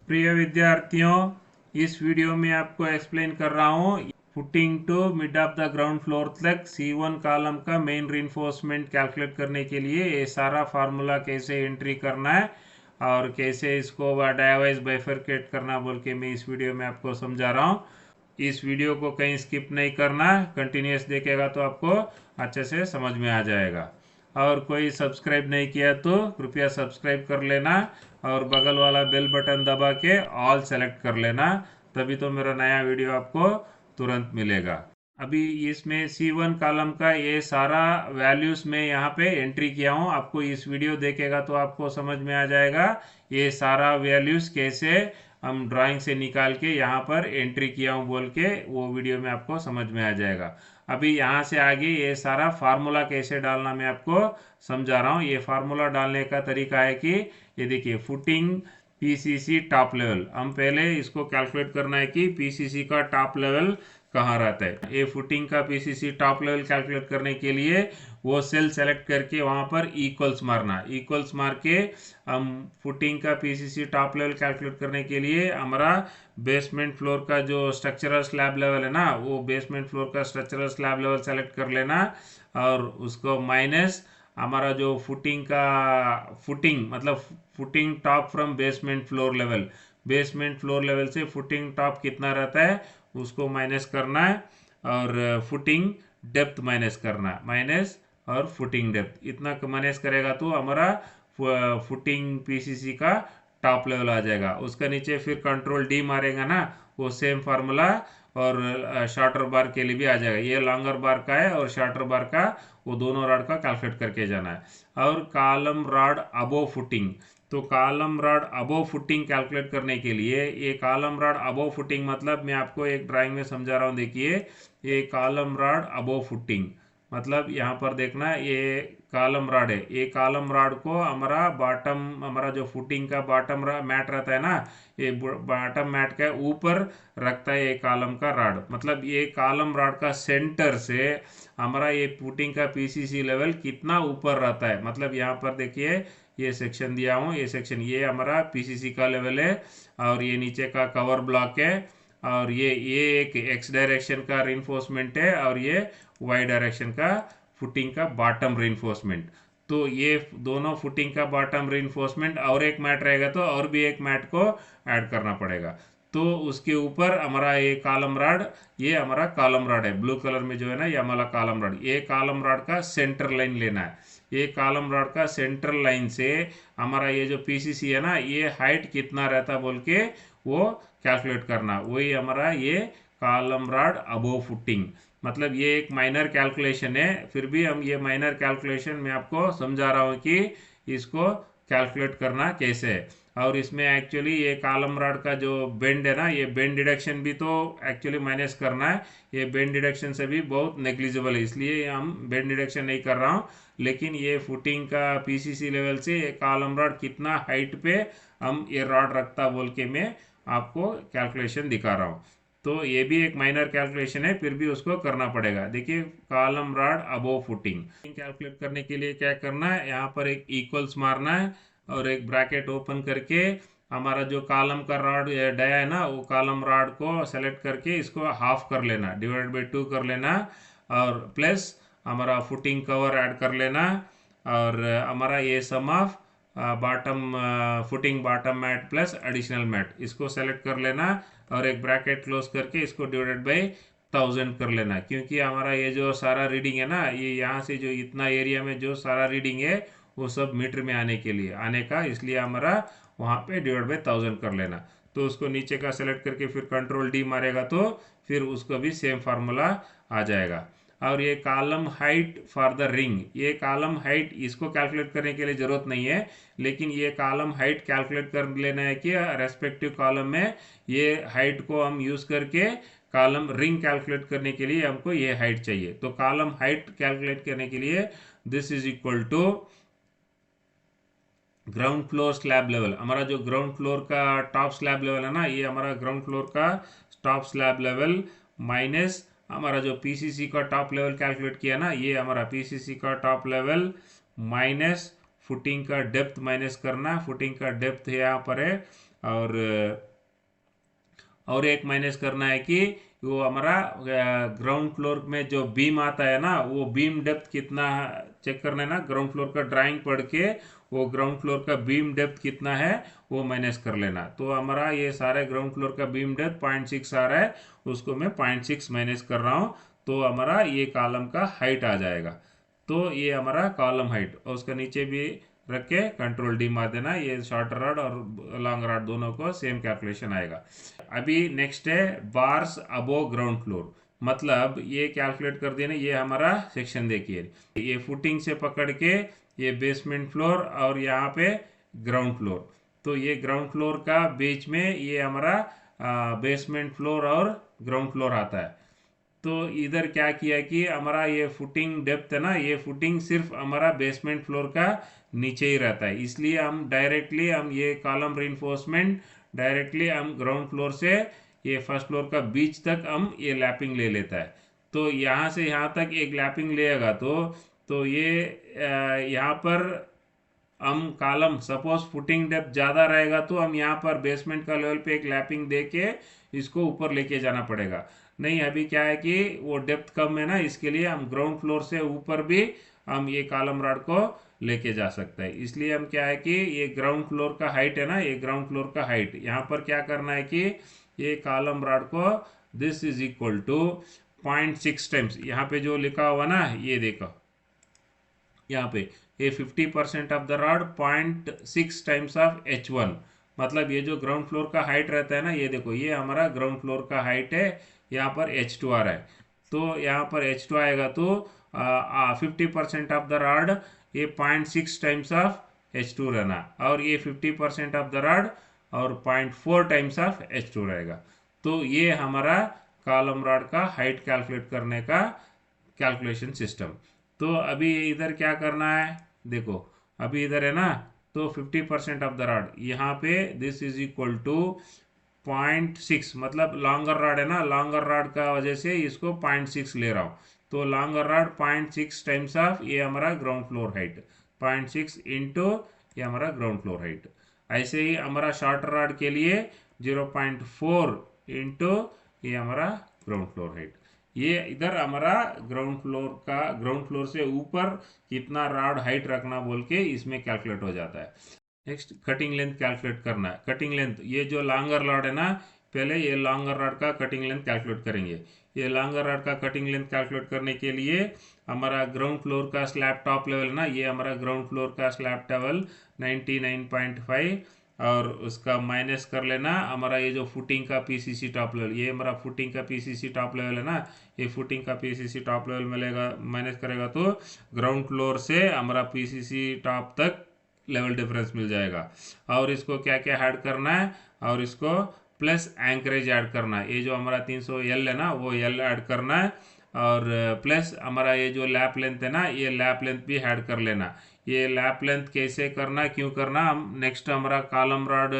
प्रिय विद्यार्थियों, इस वीडियो में आपको एक्सप्लेन कर रहा हूँ footing to mid of the ground floor तक C1 कॉलम का मेन रिइंफोर्समेंट कैलकुलेट करने के लिए ये सारा फार्मूला कैसे एंट्री करना है और कैसे इसको डायवाइज बाइफरकेट करना बोल के मैं इस वीडियो में आपको समझा रहा हूँ। इस वीडियो को कहीं स्किप नहीं करना, कंटिन्यूस देखेगा तो आपको अच्छे से समझ में आ जाएगा। और कोई सब्सक्राइब नहीं किया तो कृपया सब्सक्राइब कर लेना और बगल वाला बेल बटन दबा के ऑल सेलेक्ट कर लेना, तभी तो मेरा नया वीडियो आपको तुरंत मिलेगा। अभी इसमें C1 कॉलम का ये सारा वैल्यूज में यहाँ पे एंट्री किया हूँ। आपको इस वीडियो देखेगा तो आपको समझ में आ जाएगा ये सारा वैल्यूज कैसे हम ड्राइंग से निकाल के यहाँ पर एंट्री किया हूँ बोल के, वो वीडियो में आपको समझ में आ जाएगा। अभी यहाँ से आगे ये सारा फार्मूला कैसे डालना मैं आपको समझा रहा हूँ। ये फार्मूला डालने का तरीका है कि ये देखिए, फुटिंग पीसीसी टॉप लेवल, हम पहले इसको कैलकुलेट करना है कि पीसीसी का टॉप लेवल कहाँ रहता है। ये फुटिंग का पीसीसी टॉप लेवल कैलकुलेट करने के लिए वो सेल सेलेक्ट करके वहां पर इक्वल्स मारना, इक्वल्स मार के हम फुटिंग का पीसीसी टॉप लेवल कैलकुलेट करने के लिए हमारा बेसमेंट फ्लोर का जो स्ट्रक्चरल स्लैब लेवल है ना, वो बेसमेंट फ्लोर का स्ट्रक्चरल स्लैब लेवल सेलेक्ट कर लेना और उसको माइनस हमारा जो फुटिंग का फुटिंग मतलब footing top from basement floor level, basement floor level से फुटिंग टॉप कितना रहता है उसको माइनस करना है और फुटिंग डेप्थ माइनस करना है, माइनस और फुटिंग डेप्थ इतना माइनस करेगा तो हमारा फुटिंग पीसीसी का टॉप लेवल आ जाएगा। उसका नीचे फिर कंट्रोल डी मारेगा ना, वो सेम फार्मूला और शॉर्टर बार के लिए भी आ जाएगा। ये लॉन्गर बार का है और शॉर्टर बार का, वो दोनों रॉड का कैलकुलेट करके जाना है। और कॉलम रॉड अबो फुटिंग, तो कॉलम रॉड अबो फुटिंग कैलकुलेट करने के लिए, ये कॉलम रॉड अबो फुटिंग मतलब मैं आपको एक ड्राइंग में समझा रहा हूँ। देखिए, ये कॉलम रॉड अबो फुटिंग मतलब यहाँ पर देखना, ये कॉलम रॉड है। ये कॉलम रॉड को हमारा बॉटम, हमारा जो फुटिंग का बॉटम मैट रहता है ना, ये बॉटम मैट के ऊपर रखता है ये कॉलम का रॉड। मतलब ये कॉलम रॉड का सेंटर से हमारा ये फुटिंग का पीसीसी लेवल कितना ऊपर रहता है। मतलब यहाँ पर देखिए, ये सेक्शन दिया हूँ, ये सेक्शन, ये हमारा पीसीसी का लेवल है और ये नीचे का कवर ब्लॉक है और ये एक एक्स डायरेक्शन का रिइंफोर्समेंट है और ये वाई डायरेक्शन का फुटिंग का बॉटम रिइंफोर्समेंट। तो ये दोनों फुटिंग का बॉटम रिइंफोर्समेंट और एक मैट रहेगा तो और भी एक मैट को ऐड करना पड़ेगा। तो उसके ऊपर हमारा ये कॉलम रॉड, ये हमारा कॉलम रॉड है, ब्लू कलर में जो है ना, ये हमारा कॉलम रॉड, ये कॉलम रॉड का सेंटर लाइन लेना है। ये कॉलम रॉड का सेंटर लाइन से हमारा ये जो पीसीसी है ना, ये हाइट कितना रहता बोल के वो कैलकुलेट करना, वही हमारा ये कॉलम रॉड अबोव फुटिंग। मतलब ये एक माइनर कैलकुलेशन है, फिर भी हम ये माइनर कैलकुलेशन मैं आपको समझा रहा हूँ कि इसको कैलकुलेट करना कैसे है। और इसमें एक्चुअली ये कॉलम रॉड का जो बेंड है ना, ये बेंड डिडक्शन भी तो एक्चुअली माइनस करना है। ये बेंड डिडक्शन से भी बहुत नेग्लिजिबल है, इसलिए हम बेंड डिडक्शन नहीं कर रहा हूँ। लेकिन ये फुटिंग का पीसीसी लेवल से ये कॉलम रॉड कितना हाइट पे हम ये रॉड रखता बोल के मैं आपको कैलकुलेशन दिखा रहा हूँ। तो ये भी एक माइनर कैलकुलेशन है, फिर भी उसको करना पड़ेगा। देखिए, column rod above footing calculate करने के लिए क्या करना है, यहाँ पर एक इक्वल्स मारना है और एक ब्रैकेट ओपन करके हमारा जो कॉलम का रॉड डाया है ना, वो कॉलम रॉड को सेलेक्ट करके इसको हाफ कर लेना, डिवाइड बाई 2 कर लेना और प्लस हमारा फुटिंग कवर ऐड कर लेना और हमारा ये sum of bottom footing bottom mat plus additional mat, इसको सेलेक्ट कर लेना और एक ब्रैकेट क्लोज करके इसको डिवाइडेड बाई 1000 कर लेना। क्योंकि हमारा ये जो सारा रीडिंग है ना, ये यहाँ से जो इतना एरिया में जो सारा रीडिंग है वो सब मीटर में आने के लिए आने का, इसलिए हमारा वहाँ पे डिवाइड बाई 1000 कर लेना। तो उसको नीचे का सेलेक्ट करके फिर कंट्रोल डी मारेगा तो फिर उसको भी सेम फार्मूला आ जाएगा। और ये column height for the ring, ये कॉलम हाइट इसको कैलकुलेट करने के लिए ज़रूरत नहीं है, लेकिन ये कॉलम हाइट कैलकुलेट कर लेना है कि रेस्पेक्टिव कॉलम में ये हाइट को हम यूज़ करके कॉलम रिंग कैलकुलेट करने के लिए हमको ये हाइट चाहिए। तो कॉलम हाइट कैलकुलेट करने के लिए this is equal to ground floor slab level, हमारा जो ग्राउंड फ्लोर का टॉप स्लैब लेवल है ना, ये हमारा ग्राउंड फ्लोर का टॉप स्लैब लेवल माइनस हमारा जो पीसीसी का टॉप लेवल कैलकुलेट किया ना, ये हमारा पीसीसी का टॉप लेवल माइनस फुटिंग का डेप्थ माइनस करना, फुटिंग का डेप्थ यहाँ पर है और एक माइनस करना है कि वो हमारा ग्राउंड फ्लोर में जो बीम आता है ना, वो बीम डेप्थ कितना चेक करना है ना, ग्राउंड फ्लोर का ड्राइंग पढ़ के वो ग्राउंड फ्लोर का बीम डेप्थ कितना है वो माइनस कर लेना। तो हमारा ये सारे ग्राउंड फ्लोर का बीम डेप्थ 0.6 आ रहा है, उसको मैं 0.6 माइनस कर रहा हूँ, तो हमारा ये कॉलम का हाइट आ जाएगा। तो ये हमारा कॉलम हाइट, और उसका नीचे भी रख के कंट्रोल डी मार देना, ये शॉर्ट रॉड और लॉन्ग रॉड दोनों को सेम कैलकुलेशन आएगा। अभी नेक्स्ट है बार्स अबो ग्राउंड फ्लोर, मतलब ये कैलकुलेट कर देना। ये हमारा सेक्शन देखिए, ये फुटिंग से पकड़ के ये बेसमेंट फ्लोर और यहाँ पे ग्राउंड फ्लोर, तो ये ग्राउंड फ्लोर का बीच में ये हमारा बेसमेंट फ्लोर और ग्राउंड फ्लोर आता है। तो इधर क्या किया कि हमारा ये फुटिंग डेप्थ है ना, ये फुटिंग सिर्फ हमारा बेसमेंट फ्लोर का नीचे ही रहता है, इसलिए हम ये कॉलम रिइंफोर्समेंट डायरेक्टली हम ग्राउंड फ्लोर से ये फर्स्ट फ्लोर का बीच तक हम ये लैपिंग ले लेता है। तो यहाँ से यहाँ तक एक लैपिंग लेगा, तो ये यहाँ पर हम कॉलम सपोज फुटिंग डेप्थ ज़्यादा रहेगा तो हम यहाँ पर बेसमेंट का लेवल पे एक लैपिंग दे के इसको ऊपर लेके जाना पड़ेगा। नहीं, अभी क्या है कि वो डेप्थ कम है ना, इसके लिए हम ग्राउंड फ्लोर से ऊपर भी हम ये कॉलम रॉड को लेके जा सकते हैं। इसलिए हम क्या है कि ये ग्राउंड फ्लोर का हाइट है ना, ये ग्राउंड फ्लोर का हाइट यहाँ पर क्या करना है कि ये कॉलम रॉड को this is equal to 0.6 times, यहाँ पे जो लिखा हुआ ना ये देखो, यहाँ पे ये 50% of the rod 0.6 times of H1, मतलब ये जो ग्राउंड फ्लोर का हाइट रहता है ना, ये देखो ये हमारा ग्राउंड फ्लोर का हाइट है, यहाँ पर H2 आ रहा है, तो यहाँ पर H2 आएगा तो 50% ऑफ द रॉड ये 0.6 टाइम्स ऑफ H2 रहना, और ये 50% ऑफ द रॉड और 0.4 टाइम्स ऑफ H2 रहेगा। तो ये हमारा कॉलम रॉड का हाइट कैलकुलेट करने का कैलकुलेशन सिस्टम। तो अभी इधर क्या करना है, देखो अभी इधर है ना, तो 50% ऑफ द रॉड यहाँ पे दिस इज इक्वल टू 0.6, मतलब लॉन्गर रॉड है ना, लॉन्गर रॉड का वजह से इसको 0.6 ले रहा हूँ, तो लॉन्गर रॉड 0.6 टाइम्स ऑफ ये हमारा ग्राउंड फ्लोर हाइट, 0.6 इंटू ये हमारा ग्राउंड फ्लोर हाइट। ऐसे ही हमारा शॉर्ट रॉड के लिए 0.4 इंटू ये हमारा ग्राउंड फ्लोर हाइट। ये इधर हमारा ग्राउंड फ्लोर से ऊपर कितना रॉड हाइट रखना बोल के इसमें कैलकुलेट हो जाता है। नेक्स्ट कटिंग लेंथ कैलकुलेट करना है। कटिंग लेंथ, ये जो लॉन्गर रॉड है ना, पहले ये लॉन्गर रॉड का कटिंग लेंथ कैलकुलेट करेंगे। ये लॉन्गर रॉड का कटिंग लेंथ कैलकुलेट करने के लिए हमारा ग्राउंड फ्लोर का स्लैब टॉप लेवल ना, ये हमारा ग्राउंड फ्लोर का स्लैब लेवल 99.5 और उसका माइनस कर लेना हमारा ये जो फुटिंग का पीसीसी टॉप लेवल, ये हमारा फुटिंग का पीसीसी टॉप लेवल है ना, ये फुटिंग का पीसीसी टॉप लेवल मिलेगा, माइनस करेगा तो ग्राउंड फ्लोर से हमारा पीसीसी टॉप तक लेवल डिफरेंस मिल जाएगा। और इसको क्या क्या ऐड करना है, और इसको प्लस एंकरेज ऐड करना है, ये जो हमारा 300 एल है ना वो एल ऐड करना है, और प्लस हमारा ये जो लैप लेंथ है ना, ये लैप लेंथ भी ऐड कर लेना। ये लैप लेंथ कैसे करना, क्यों करना, हम नेक्स्ट हमारा कॉलम रॉड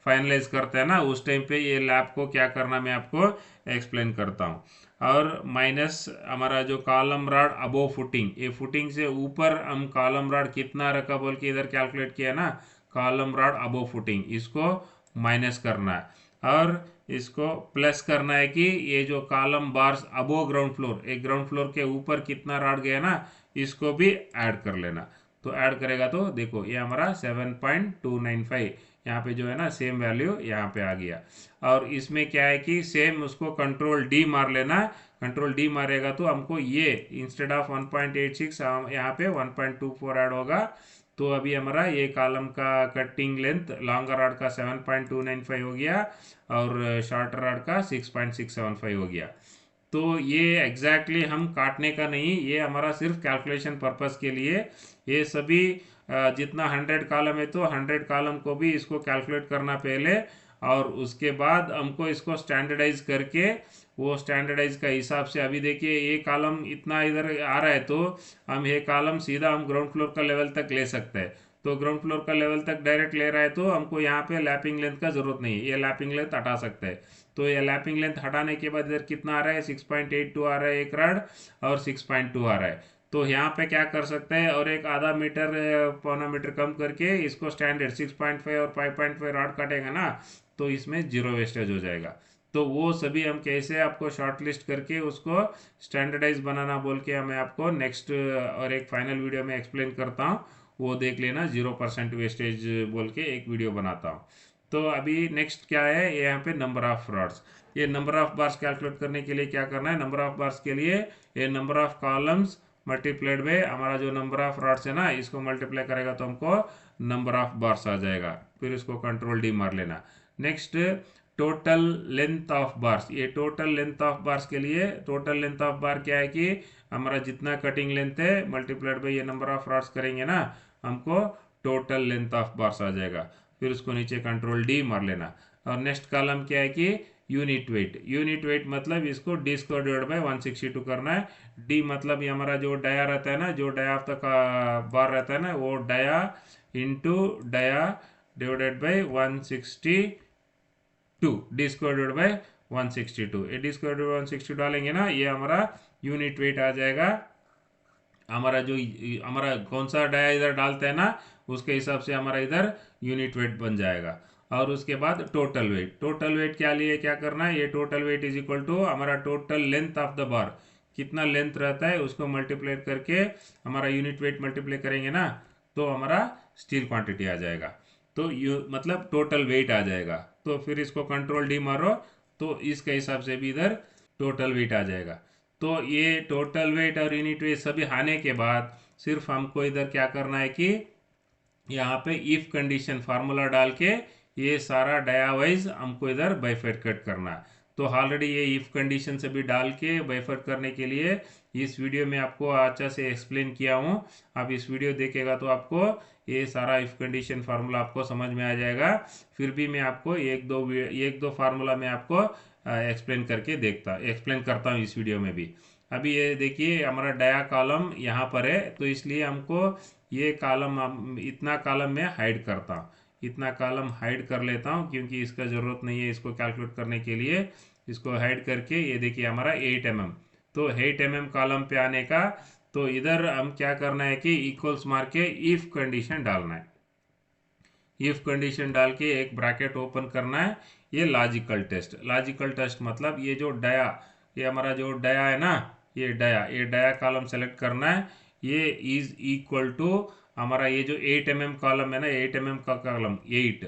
फाइनलाइज करते हैं ना, उस टाइम पे ये लैप को क्या करना मैं आपको एक्सप्लेन करता हूँ। और माइनस हमारा जो कॉलम रॉड अबो फुटिंग, ये फुटिंग से ऊपर हम कॉलम रॉड कितना रखा बोल के इधर कैलकुलेट किया ना, कॉलम रॉड अबो फुटिंग, इसको माइनस करना है, और इसको प्लस करना है कि ये जो कॉलम बार्स अबो ग्राउंड फ्लोर, एक ग्राउंड फ्लोर के ऊपर कितना रॉड गया ना, इसको भी ऐड कर लेना। तो ऐड करेगा तो देखो ये हमारा 7.295 यहाँ पे जो है ना सेम वैल्यू यहाँ पे आ गया। और इसमें क्या है कि सेम उसको कंट्रोल डी मार लेना, कंट्रोल डी मारेगा तो हमको ये इंस्टेड ऑफ 1.86 यहाँ पे 1.24 ऐड होगा। तो अभी हमारा ये कॉलम का कटिंग लेंथ लॉन्गर रॉड का 7.295 हो गया और शॉर्टर रॉड का 6.675 हो गया। तो ये एग्जैक्टली हम काटने का नहीं, ये हमारा सिर्फ कैलकुलेशन पर्पस के लिए, ये सभी जितना 100 कॉलम है तो 100 कॉलम को भी इसको कैलकुलेट करना पहले, और उसके बाद हमको इसको स्टैंडर्डाइज करके वो स्टैंडर्डाइज का हिसाब से, अभी देखिए ये कॉलम इतना इधर आ रहा है तो हम ये कॉलम सीधा हम ग्राउंड फ्लोर का लेवल तक ले सकते हैं। तो ग्राउंड फ्लोर का लेवल तक डायरेक्ट ले रहा है तो हमको यहाँ पे लैपिंग लेंथ का जरूरत नहीं है, ये लैपिंग लेंथ हटा सकते हैं। तो ये लैपिंग लेंथ हटाने के बाद इधर कितना आ रहा है, 6.82 आ रहा है एक रॉड और 6.2 आ रहा है। तो यहाँ पे क्या कर सकते हैं, और एक आधा मीटर पौना मीटर कम करके इसको स्टैंडर्ड 6.5 और 5.5 रॉड काटेगा ना, तो इसमें जीरो वेस्टेज हो जाएगा। तो वो सभी हम कैसे आपको शॉर्ट लिस्ट करके उसको स्टैंडर्डाइज बनाना बोल के मैं आपको नेक्स्ट और एक फाइनल वीडियो में एक्सप्लेन करता हूँ, वो देख लेना। 0% वेस्टेज बोल के एक वीडियो बनाता हूँ। तो अभी नेक्स्ट क्या है, यहाँ पे नंबर ऑफ रॉड्स। ये नंबर ऑफ बार्स कैलकुलेट करने के लिए क्या करना है, नंबर ऑफ बार्स के लिए ये number of columns multiplied by हमारा जो नंबर ऑफ रॉड्स है ना, इसको मल्टीप्लाई करेगा तो हमको नंबर ऑफ बार्स आ जाएगा। फिर इसको कंट्रोल डी मार लेना। Next total length of bars. ये टोटल लेंथ ऑफ बार्स के लिए टोटल लेंथ ऑफ बार क्या है कि हमारा जितना कटिंग लेंथ है मल्टीप्लाइड बाय ये नंबर ऑफ रॉड्स करेंगे ना, हमको टोटल लेंथ ऑफ बार्स आ जाएगा। फिर उसको नीचे कंट्रोल डी मार लेना। और नेक्स्ट कॉलम क्या है कि यूनिट वेट। यूनिट वेट मतलब इसको डी स्क्वायर डिवाइड बाय 162 करना है। डी मतलब ये हमारा जो डाया रहता है ना, जो डाया ऑफ द बार रहता है ना, वो dia into dia divided by 162, D square divide by 162। ये डी स्क्वायर डिवाइड 162 डालेंगे ना, ये हमारा यूनिट वेट आ जाएगा। हमारा जो हमारा कौन सा डाया इधर डालते हैं ना, उसके हिसाब से हमारा इधर यूनिट वेट बन जाएगा। और उसके बाद टोटल वेट। टोटल वेट क्या लिए क्या करना है, ये total weight is equal to हमारा total length of the bar, कितना लेंथ रहता है उसको मल्टीप्लाई करके हमारा यूनिट वेट मल्टीप्लाई करेंगे ना, तो हमारा स्टील क्वांटिटी आ जाएगा। तो मतलब टोटल वेट आ जाएगा। तो फिर इसको कंट्रोल डी मारो, तो इसके हिसाब से भी इधर टोटल वेट आ जाएगा। तो ये टोटल वेट और यूनिट वेट सभी आने के बाद सिर्फ हमको इधर क्या करना है कि यहाँ पे इफ कंडीशन फार्मूला डाल के ये सारा डाया वाइज हमको इधर बाइफर्केट करना है। तो ऑलरेडी ये इफ कंडीशन से भी डाल के बाइफर्केट करने के लिए इस वीडियो में आपको अच्छा से एक्सप्लेन किया हूँ। आप इस वीडियो देखेगा तो आपको ये सारा इफ कंडीशन फार्मूला आपको समझ में आ जाएगा। फिर भी मैं आपको एक दो फार्मूला में आपको एक्सप्लेन करता हूँ इस वीडियो में भी। अभी ये देखिए हमारा डाया कॉलम यहाँ पर है, तो इसलिए हमको ये कॉलम इतना कॉलम में हाइड करता हूँ, इतना कॉलम हाइड कर लेता हूँ क्योंकि इसका ज़रूरत नहीं है इसको कैलकुलेट करने के लिए। इसको हाइड करके ये देखिए हमारा 8 mm, तो 8 mm कॉलम पे आने का, तो इधर हम क्या करना है कि इक्वल्स मार के इफ कंडीशन डालना है। इफ कंडीशन डाल के एक ब्रैकेट ओपन करना है। ये लॉजिकल टेस्ट मतलब ये जो डाया, ये हमारा जो डाया है ना, ये डाया कॉलम सेलेक्ट करना है। ये इज इक्वल टू हमारा ये जो 8 mm कॉलम है ना, 8 mm का कॉलम 8,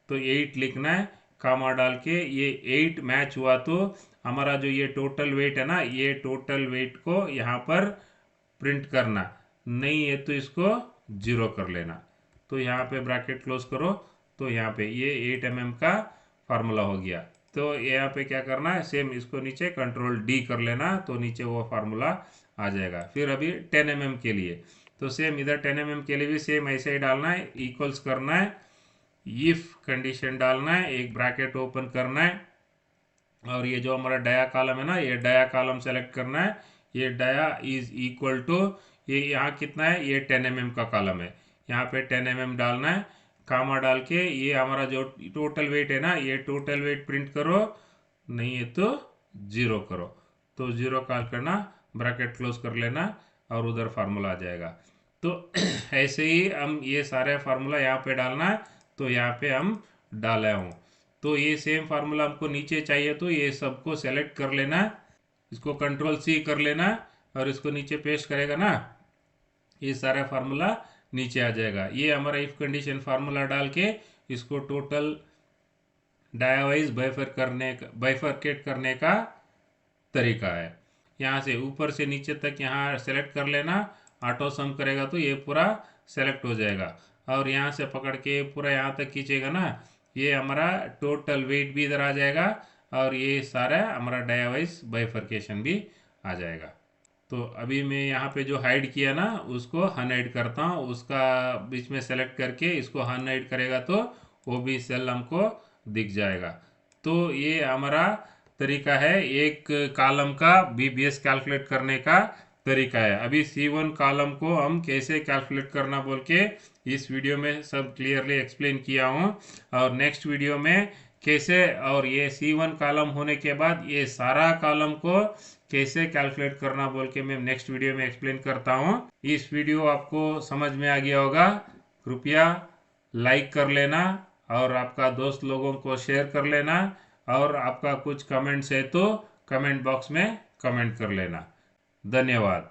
तो 8 लिखना है कामा डाल के। ये 8 मैच हुआ तो हमारा जो ये टोटल वेट है ना, ये टोटल वेट को यहाँ पर प्रिंट करना, नहीं है तो इसको जीरो कर लेना। तो यहाँ पे ब्रैकेट क्लोज करो, तो यहाँ पे ये 8 mm का फार्मूला हो गया। तो यहाँ पे क्या करना है, सेम इसको नीचे कंट्रोल डी कर लेना, तो नीचे वो फार्मूला आ जाएगा। फिर अभी 10 mm के लिए, तो सेम इधर 10 mm के लिए भी सेम ऐसे ही डालना है, इक्वल्स करना है, इफ कंडीशन डालना है, एक ब्रैकेट ओपन करना है। और ये जो हमारा डाया कॉलम है ना, ये डाया कॉलम सेलेक्ट करना है। ये डाया इज इक्वल टू ये यहाँ कितना है, ये 10 mm का कॉलम है, यहाँ पे 10 mm डालना है, कामा डाल के ये हमारा जो टोटल वेट है ना, ये टोटल वेट प्रिंट करो, नहीं है तो जीरो करो। तो जीरो कॉल करना, ब्रैकेट क्लोज कर लेना, और उधर फार्मूला आ जाएगा। तो ऐसे ही हम ये सारे फार्मूला यहाँ पे डालना है, तो यहाँ पे हम डाला हूँ। तो ये सेम फार्मूला हमको नीचे चाहिए, तो ये सबको सेलेक्ट कर लेना, इसको कंट्रोल सी कर लेना, और इसको नीचे पेस्ट करेगा ना, ये सारा फार्मूला नीचे आ जाएगा। ये हमारा इफ कंडीशन फार्मूला डाल के इसको टोटल डाया वाइज बाइफरकेट करने का तरीका है। यहाँ से ऊपर से नीचे तक यहाँ सेलेक्ट कर लेना, ऑटो सम करेगा तो ये पूरा सेलेक्ट हो जाएगा। और यहाँ से पकड़ के पूरा यहाँ तक खींचेगा ना, ये हमारा टोटल वेट भी इधर आ जाएगा, और ये सारा हमारा डाया वाइज बाइफरकेशन भी आ जाएगा। तो अभी मैं यहाँ पे जो हाइड किया ना, उसको अनहाइड करता हूँ, उसका बीच में सेलेक्ट करके इसको अनहाइड करेगा तो वो भी सेल हमको दिख जाएगा। तो ये हमारा तरीका है एक कॉलम का बीबीएस कैलकुलेट करने का तरीका है। अभी C1 कॉलम को हम कैसे कैलकुलेट करना बोल के इस वीडियो में सब क्लियरली एक्सप्लेन किया हूँ, और नेक्स्ट वीडियो में कैसे, और ये C1 कॉलम होने के बाद ये सारा कॉलम को कैसे कैलकुलेट करना बोल के मैं नेक्स्ट वीडियो में एक्सप्लेन करता हूँ। इस वीडियो आपको समझ में आ गया होगा, कृपया लाइक कर लेना और आपका दोस्त लोगों को शेयर कर लेना, और आपका कुछ कमेंट्स है तो कमेंट बॉक्स में कमेंट कर लेना। धन्यवाद।